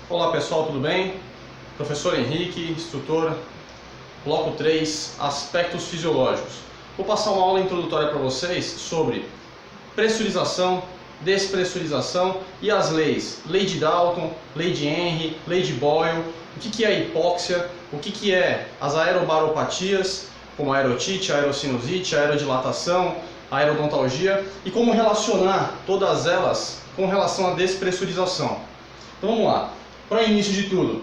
Olá pessoal, tudo bem? Professor Henrique, instrutor, bloco 3, aspectos fisiológicos. Vou passar uma aula introdutória para vocês sobre pressurização, despressurização e as leis. Lei de Dalton, lei de Henry, lei de Boyle, o que é a hipóxia, o que é as aerobaropatias, como a aerotite, a aerosinusite, a aerodilatação, a aerodontalgia e como relacionar todas elas com relação à despressurização. Então vamos lá. Para início de tudo,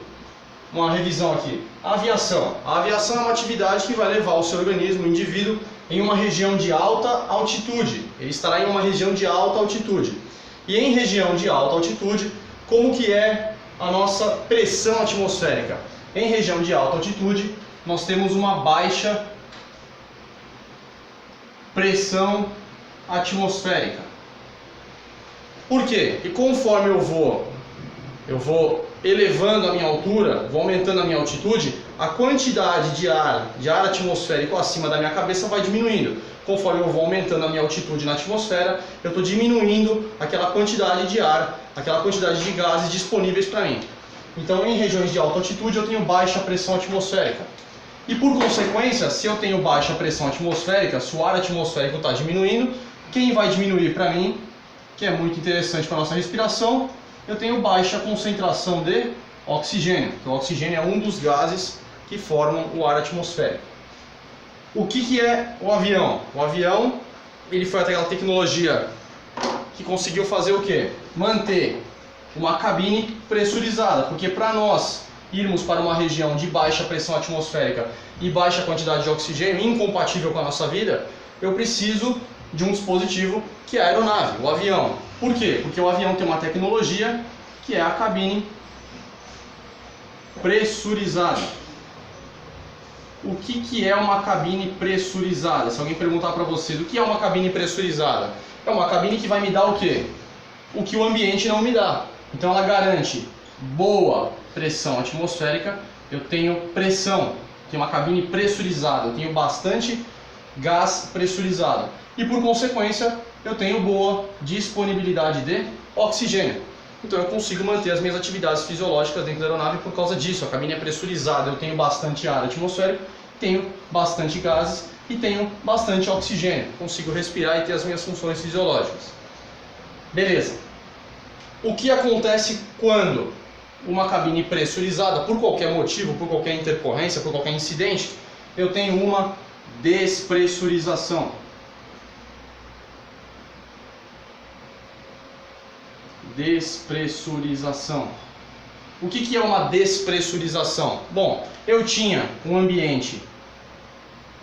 uma revisão aqui. A aviação. A aviação é uma atividade que vai levar o seu organismo, o indivíduo, em uma região de alta altitude. Ele estará em uma região de alta altitude. E em região de alta altitude, como que é a nossa pressão atmosférica? Em região de alta altitude, nós temos uma baixa pressão atmosférica. Por quê? Porque conforme eu vou elevando a minha altura, vou aumentando a minha altitude, a quantidade de ar atmosférico acima da minha cabeça vai diminuindo. Conforme eu vou aumentando a minha altitude na atmosfera, eu estou diminuindo aquela quantidade de ar, aquela quantidade de gases disponíveis para mim. Então, em regiões de alta altitude, eu tenho baixa pressão atmosférica. E por consequência, se eu tenho baixa pressão atmosférica, se o ar atmosférico está diminuindo, quem vai diminuir para mim, que é muito interessante para a nossa respiração, eu tenho baixa concentração de oxigênio. Então, o oxigênio é um dos gases que formam o ar atmosférico. O que é o avião? O avião, ele foi aquela tecnologia que conseguiu fazer o quê? Manter uma cabine pressurizada, porque para nós irmos para uma região de baixa pressão atmosférica e baixa quantidade de oxigênio, incompatível com a nossa vida, eu preciso de um dispositivo que é a aeronave, o avião. Por quê? Porque o avião tem uma tecnologia que é a cabine pressurizada. O que é uma cabine pressurizada? Se alguém perguntar para vocês o que é uma cabine pressurizada, é uma cabine que vai me dar o quê? O que o ambiente não me dá. Então ela garante boa pressão atmosférica, eu tenho pressão, tenho uma cabine pressurizada, eu tenho bastante gás pressurizado. E por consequência, eu tenho boa disponibilidade de oxigênio. Então eu consigo manter as minhas atividades fisiológicas dentro da aeronave por causa disso. A cabine é pressurizada, eu tenho bastante ar atmosférico, tenho bastante gases e tenho bastante oxigênio. Consigo respirar e ter as minhas funções fisiológicas. Beleza. O que acontece quando uma cabine pressurizada, por qualquer motivo, por qualquer intercorrência, por qualquer incidente, eu tenho uma despressurização? Despressurização. O que é uma despressurização? Bom, eu tinha um ambiente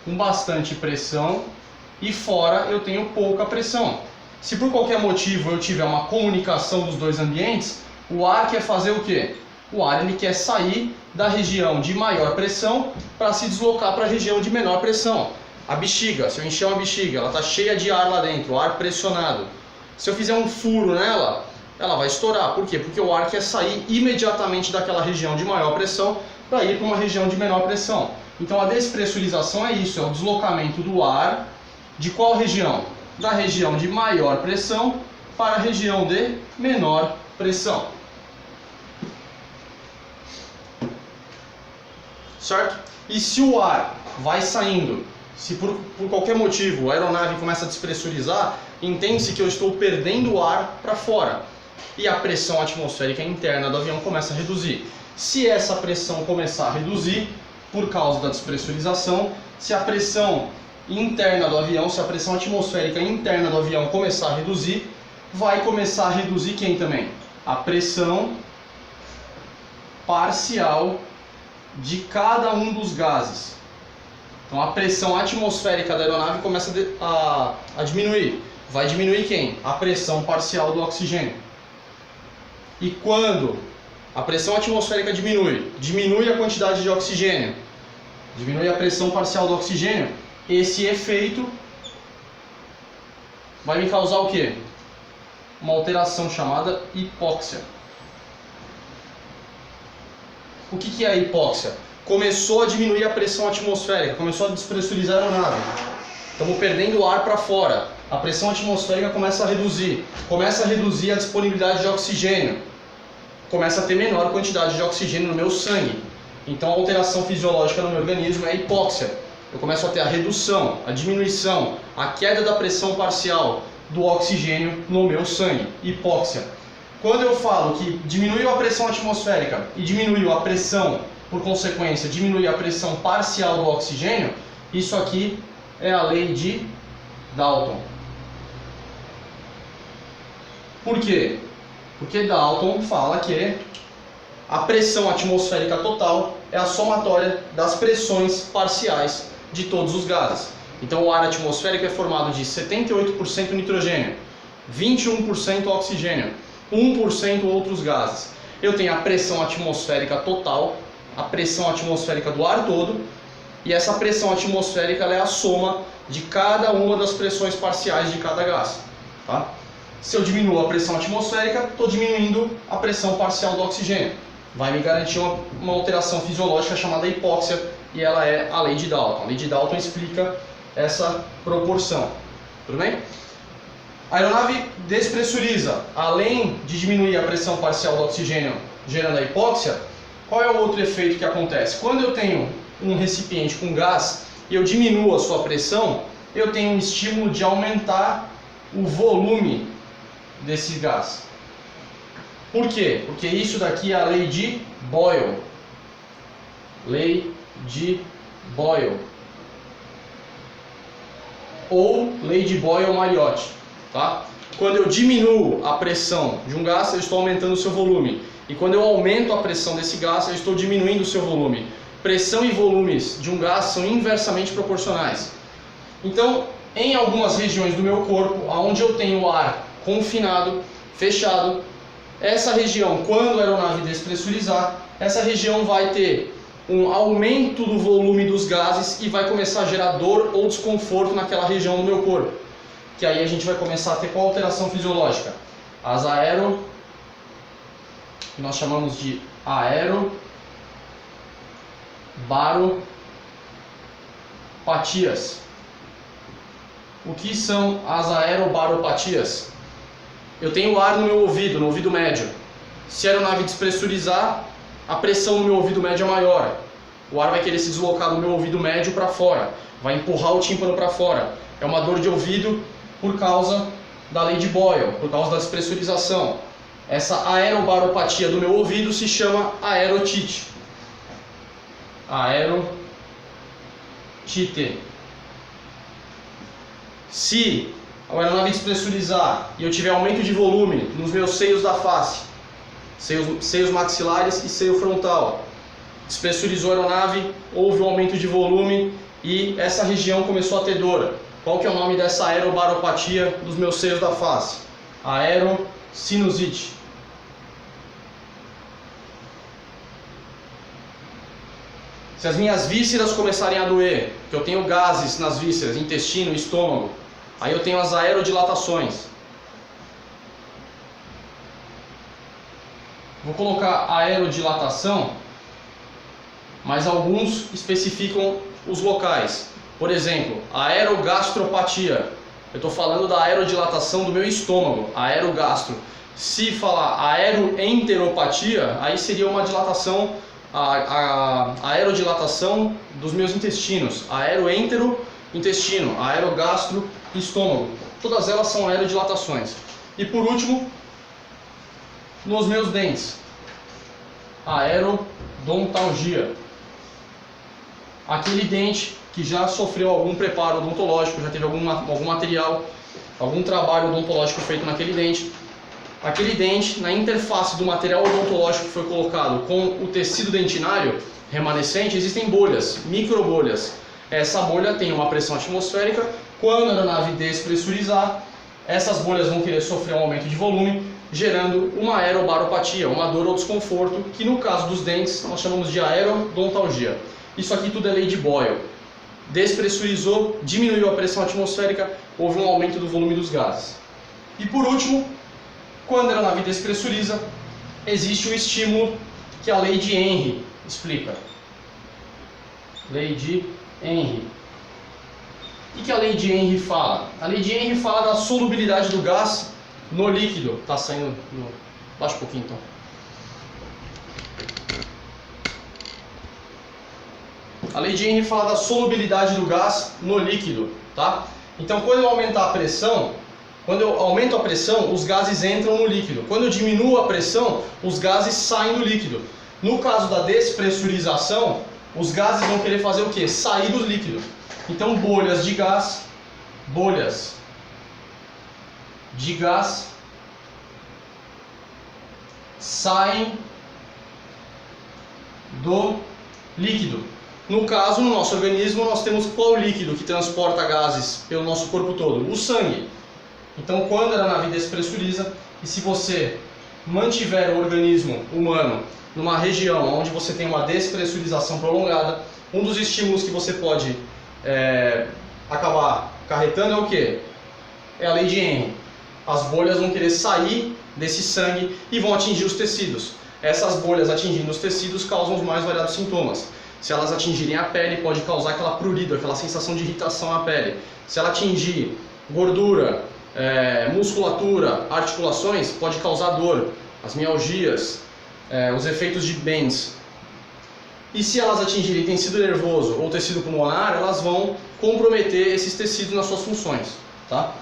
com bastante pressão e fora eu tenho pouca pressão. Se por qualquer motivo eu tiver uma comunicação dos dois ambientes, o ar quer fazer o quê? O ar ele quer sair da região de maior pressão para se deslocar para a região de menor pressão. A bexiga, se eu encher uma bexiga, ela está cheia de ar lá dentro, ar pressionado. Se eu fizer um furo nela, ela vai estourar. Por quê? Porque o ar quer sair imediatamente daquela região de maior pressão para ir para uma região de menor pressão. Então a despressurização é isso, é o deslocamento do ar de qual região? Da região de maior pressão para a região de menor pressão. Certo? E se o ar vai saindo, se por qualquer motivo a aeronave começa a despressurizar, entende-se que eu estou perdendo ar para fora. E a pressão atmosférica interna do avião começa a reduzir. Se essa pressão começar a reduzir, por causa da despressurização, se a pressão interna do avião, se a pressão atmosférica interna do avião começar a reduzir, vai começar a reduzir quem também? A pressão parcial de cada um dos gases. Então a pressão atmosférica da aeronave começa a diminuir. Vai diminuir quem? A pressão parcial do oxigênio. E quando a pressão atmosférica diminui a quantidade de oxigênio, diminui a pressão parcial do oxigênio, esse efeito vai me causar o quê? Uma alteração chamada hipóxia. O que é a hipóxia? Começou a diminuir a pressão atmosférica, começou a despressurizar a aeronave. Estamos perdendo ar para fora. A pressão atmosférica começa a reduzir a disponibilidade de oxigênio. começa a ter menor quantidade de oxigênio no meu sangue. Então a alteração fisiológica no meu organismo é a hipóxia. Eu começo a ter a redução, a diminuição, a queda da pressão parcial do oxigênio no meu sangue, hipóxia. Quando eu falo que diminuiu a pressão atmosférica e diminuiu a pressão, por consequência, diminuiu a pressão parcial do oxigênio, isso aqui é a lei de Dalton. Por quê? Porque Dalton fala que a pressão atmosférica total é a somatória das pressões parciais de todos os gases. Então o ar atmosférico é formado de 78% nitrogênio, 21% oxigênio, 1% outros gases. Eu tenho a pressão atmosférica total, a pressão atmosférica do ar todo, e essa pressão atmosférica ela é a soma de cada uma das pressões parciais de cada gás. Tá? Se eu diminuo a pressão atmosférica, estou diminuindo a pressão parcial do oxigênio. Vai me garantir uma alteração fisiológica chamada hipóxia, e ela é a lei de Dalton. A lei de Dalton explica essa proporção. Tudo bem? A aeronave despressuriza. Além de diminuir a pressão parcial do oxigênio gerando a hipóxia, qual é o outro efeito que acontece? Quando eu tenho um recipiente com gás e eu diminuo a sua pressão, eu tenho um estímulo de aumentar o volume desse gás. Por quê? Porque isso daqui é a lei de Boyle. Lei de Boyle. Ou lei de Boyle-Mariotti. Tá? Quando eu diminuo a pressão de um gás, eu estou aumentando o seu volume. E quando eu aumento a pressão desse gás, eu estou diminuindo o seu volume. Pressão e volumes de um gás são inversamente proporcionais. Então, em algumas regiões do meu corpo, onde eu tenho o ar confinado, fechado, essa região, quando a aeronave despressurizar, essa região vai ter um aumento do volume dos gases e vai começar a gerar dor ou desconforto naquela região do meu corpo. Que aí a gente vai começar a ter qual alteração fisiológica? As que nós chamamos de aerobaropatias. O que são as aerobaropatias? Eu tenho ar no meu ouvido, no ouvido médio. Se a aeronave despressurizar, a pressão no meu ouvido médio é maior. O ar vai querer se deslocar do meu ouvido médio para fora, vai empurrar o tímpano para fora. É uma dor de ouvido por causa da lei de Boyle, por causa da despressurização. Essa aerobaropatia do meu ouvido se chama aerotite. Aerotite. Se a aeronave despressurizar e eu tiver aumento de volume nos meus seios da face, seios maxilares e seio frontal, despressurizou a aeronave, houve um aumento de volume e essa região começou a ter dor. Qual que é o nome dessa aerobaropatia dos meus seios da face? Aerosinusite. Se as minhas vísceras começarem a doer, que eu tenho gases nas vísceras, intestino, estômago, aí eu tenho as aerodilatações. Vou colocar aerodilatação, mas alguns especificam os locais. Por exemplo, aerogastropatia. Eu estou falando da aerodilatação do meu estômago, aerogastro. Se falar aeroenteropatia, aí seria uma dilatação, a aerodilatação dos meus intestinos. Aeroentero, intestino, aerogastro, estômago. Todas elas são aerodilatações. E por último, nos meus dentes, aerodontalgia. Aquele dente que já sofreu algum preparo odontológico, já teve algum material, algum trabalho odontológico feito naquele dente. Aquele dente, na interface do material odontológico que foi colocado com o tecido dentinário remanescente, existem bolhas, microbolhas. Essa bolha tem uma pressão atmosférica. Quando a aeronave despressurizar, essas bolhas vão querer sofrer um aumento de volume, gerando uma aerobaropatia, uma dor ou desconforto, que no caso dos dentes nós chamamos de aerodontalgia. Isso aqui tudo é lei de Boyle. Despressurizou, diminuiu a pressão atmosférica, houve um aumento do volume dos gases. E por último, quando a aeronave despressuriza, existe um estímulo que a lei de Henry explica. Lei de Henry. O que a lei de Henry fala? A lei de Henry fala da solubilidade do gás no líquido. Está saindo. Baixa um pouquinho então. A lei de Henry fala da solubilidade do gás no líquido, tá? Então, quando eu aumentar a pressão, quando eu aumento a pressão, os gases entram no líquido. Quando eu diminuo a pressão, os gases saem do líquido. No caso da despressurização, os gases vão querer fazer o quê? Sair do líquido. Então, bolhas de gás saem do líquido. No caso, no nosso organismo, nós temos qual líquido que transporta gases pelo nosso corpo todo? O sangue. Então, quando a aeronave despressuriza, e se você mantiver o organismo humano numa região onde você tem uma despressurização prolongada, um dos estímulos que você pode acabar acarretando é o quê? É a lei de Henry. As bolhas vão querer sair desse sangue e vão atingir os tecidos. Essas bolhas atingindo os tecidos causam os mais variados sintomas. Se elas atingirem a pele, pode causar aquela prurido, aquela sensação de irritação na pele. Se ela atingir gordura, musculatura, articulações, pode causar dor, as mialgias, os efeitos de Benz. E se elas atingirem tecido nervoso ou tecido pulmonar, elas vão comprometer esses tecidos nas suas funções, tá?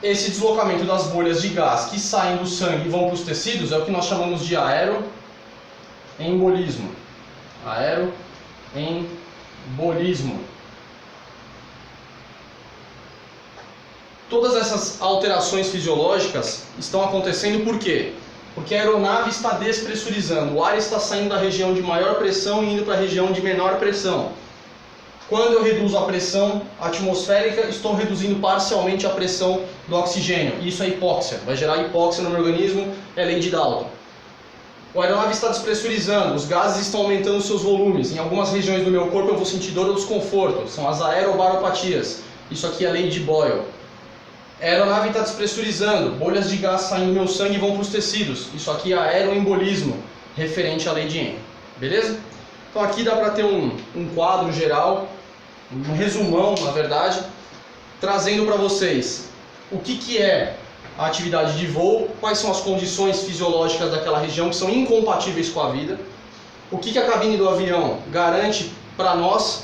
Esse deslocamento das bolhas de gás que saem do sangue e vão para os tecidos é o que nós chamamos de aeroembolismo. Aeroembolismo. Todas essas alterações fisiológicas estão acontecendo por quê? Porque a aeronave está despressurizando, o ar está saindo da região de maior pressão e indo para a região de menor pressão. Quando eu reduzo a pressão atmosférica, estou reduzindo parcialmente a pressão do oxigênio. Isso é hipóxia, vai gerar hipóxia no meu organismo, é lei de Dalton. A aeronave está despressurizando, os gases estão aumentando seus volumes. Em algumas regiões do meu corpo eu vou sentir dor ou desconforto, são as aerobaropatias. Isso aqui é lei de Boyle. A aeronave está despressurizando, bolhas de gás saindo do meu sangue e vão para os tecidos. Isso aqui é aeroembolismo, referente à lei de Henry. Beleza? Então aqui dá para ter um quadro geral, um resumão, na verdade, trazendo para vocês o que é a atividade de voo, quais são as condições fisiológicas daquela região que são incompatíveis com a vida, o que a cabine do avião garante para nós,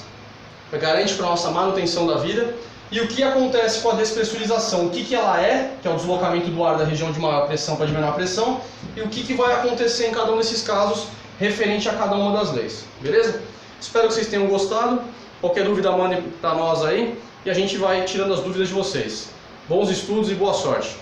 garante para a nossa manutenção da vida, e o que acontece com a despressurização, o que ela é, que é o deslocamento do ar da região de maior pressão para de menor pressão, e o que vai acontecer em cada um desses casos, referente a cada uma das leis. Beleza? Espero que vocês tenham gostado. Qualquer dúvida, mandem para nós aí, e a gente vai tirando as dúvidas de vocês. Bons estudos e boa sorte!